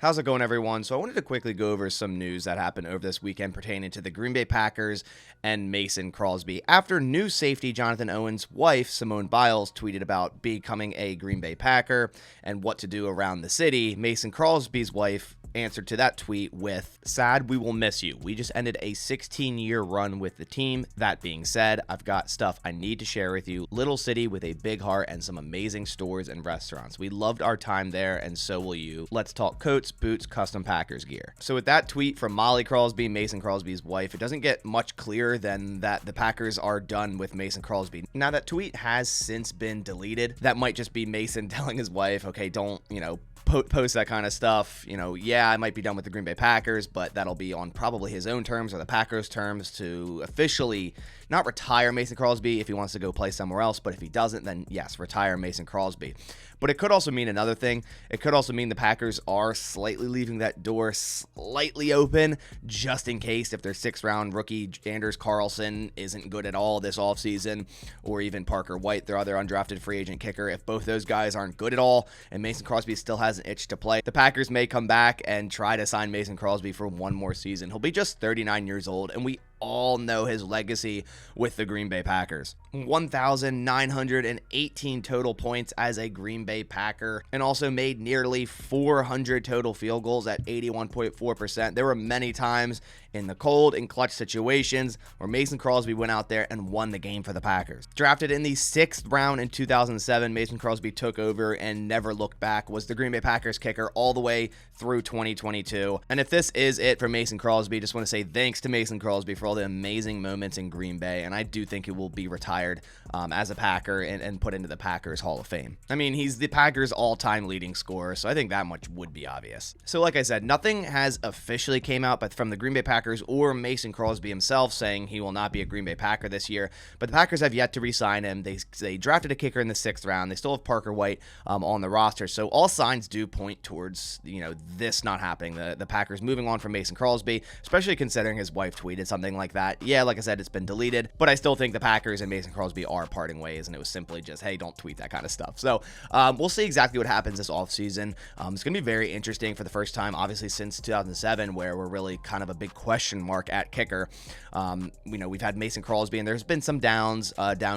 How's it going, everyone? So I wanted to quickly go over some news that happened over this weekend pertaining to the Green Bay Packers and Mason Crosby. After new safety Jonathan Owens' wife, Simone Biles, tweeted about becoming a Green Bay Packer and what to do around the city, Mason Crosby's wife answered to that tweet with, "Sad, we will miss you. We just ended a 16-year run with the team. That being said, I've got stuff I need to share with you. Little city with a big heart and some amazing stores and restaurants. We loved our time there, and so will you. Let's talk coats, boots, custom Packers gear." So with that tweet from Molly Crosby, Mason Crosby's wife, it doesn't get much clearer than that the Packers are done with Mason Crosby. Now, that tweet has since been deleted. That might just be Mason telling his wife, okay, don't, post that kind of stuff. Yeah, I might be done with the Green Bay Packers, but that'll be on probably his own terms or the Packers' terms to officially not retire Mason Crosby if he wants to go play somewhere else, but if he doesn't, then yes, retire Mason Crosby. But it could also mean another thing. It could also mean the Packers are slightly leaving that door slightly open just in case if their sixth-round rookie Anders Carlson isn't good at all this offseason, or even Parker White, their other undrafted free agent kicker. If both those guys aren't good at all and Mason Crosby still has an itch to play, the Packers may come back and try to sign Mason Crosby for one more season. He'll be just 39 years old, and we all know his legacy with the Green Bay Packers. 1,918 total points as a Green Bay Packer, and also made nearly 400 total field goals at 81.4%. There were many times in the cold and clutch situations where Mason Crosby went out there and won the game for the Packers. Drafted in the 6th round in 2007, Mason Crosby took over and never looked back, was the Green Bay Packers kicker all the way through 2022. And if this is it for Mason Crosby, just want to say thanks to Mason Crosby for all the amazing moments in Green Bay, and I do think he will be retired as a Packer and put into the Packers Hall of Fame. I mean, he's the Packers' all-time leading scorer, so I think that much would be obvious. So like I said, nothing has officially came out but from the Green Bay Packers or Mason Crosby himself saying he will not be a Green Bay Packer this year, but the Packers have yet to re-sign him. They drafted a kicker in the 6th round. They still have Parker White on the roster, so all signs do point towards this not happening, the Packers moving on from Mason Crosby, especially considering his wife tweeted something like that. Yeah, like I said, it's been deleted, but I still think the Packers and Mason Crosby are parting ways, and it was simply just, hey, don't tweet that kind of stuff. So we'll see exactly what happens this offseason. It's going to be very interesting for the first time, obviously, since 2007, where we're really kind of a big question mark at kicker. We've had Mason Crosby, and there's been some down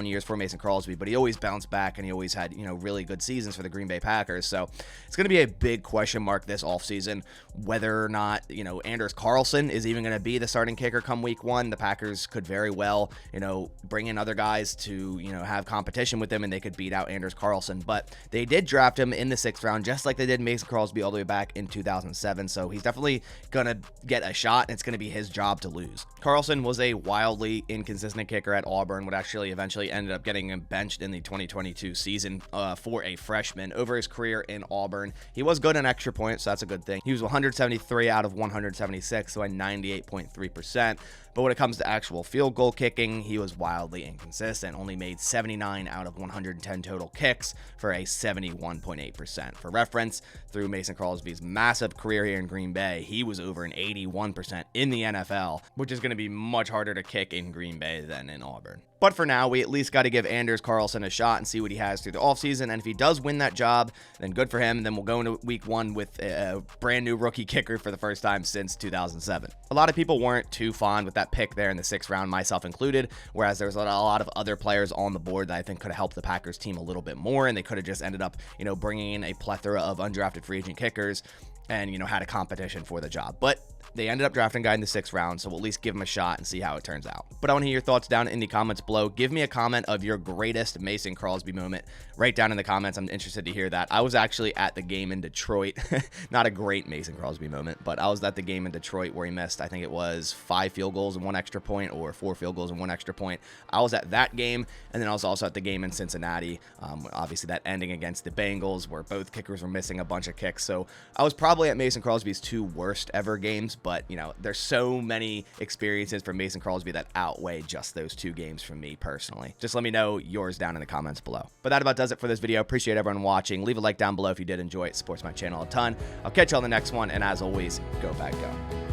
years for Mason Crosby, but he always bounced back, and he always had, really good seasons for the Green Bay Packers. So it's going to be a big question mark this offseason, whether or not, Anders Carlson is even going to be the starting kicker come week 1. The Packers could very well, bring in other guys to, have competition with them, and they could beat out Anders Carlson. But they did draft him in the 6th round, just like they did Mason Crosby all the way back in 2007. So he's definitely going to get a shot, and it's going to be his job to lose. Carlson was a wildly inconsistent kicker at Auburn, would actually eventually ended up getting him benched in the 2022 season for a freshman. Over his career in Auburn, he was good in extra points, so that's a good thing. He was 173 out of 176, so a 98.3%. But when it comes to actual field goal kicking, he was wildly inconsistent. Only made 79 out of 110 total kicks for a 71.8%. For reference, through Mason Crosby's massive career here in Green Bay, he was over an 81% in the NFL, which is going to be much harder to kick in Green Bay than in Auburn. But for now, we at least got to give Anders Carlson a shot and see what he has through the offseason. And if he does win that job, then good for him. And then we'll go into week 1 with a brand new rookie kicker for the first time since 2007. A lot of people weren't too fond with that pick there in the 6th round, myself included, whereas there was a lot of other players on the board that I think could have helped the Packers team a little bit more, and they could have just ended up, bringing in a plethora of undrafted free agent kickers and, had a competition for the job. But they ended up drafting a guy in the 6th round, so we'll at least give him a shot and see how it turns out. But I want to hear your thoughts down in the comments below. Give me a comment of your greatest Mason Crosby moment right down in the comments. I'm interested to hear that. I was actually at the game in Detroit. Not a great Mason Crosby moment, but I was at the game in Detroit where he missed, I think it was 5 field goals and 1 extra point, or 4 field goals and 1 extra point. I was at that game, and then I was also at the game in Cincinnati. Obviously, that ending against the Bengals where both kickers were missing a bunch of kicks. So I was probably at Mason Crosby's 2 worst ever games, but there's so many experiences for Mason Crosby that outweigh just those 2 games from me personally. Just let me know yours down in the comments below. But that about does it for this video. Appreciate everyone watching. Leave a like down below if you did enjoy it. Supports my channel a ton. I'll catch you on the next one, and as always, go Pack Go.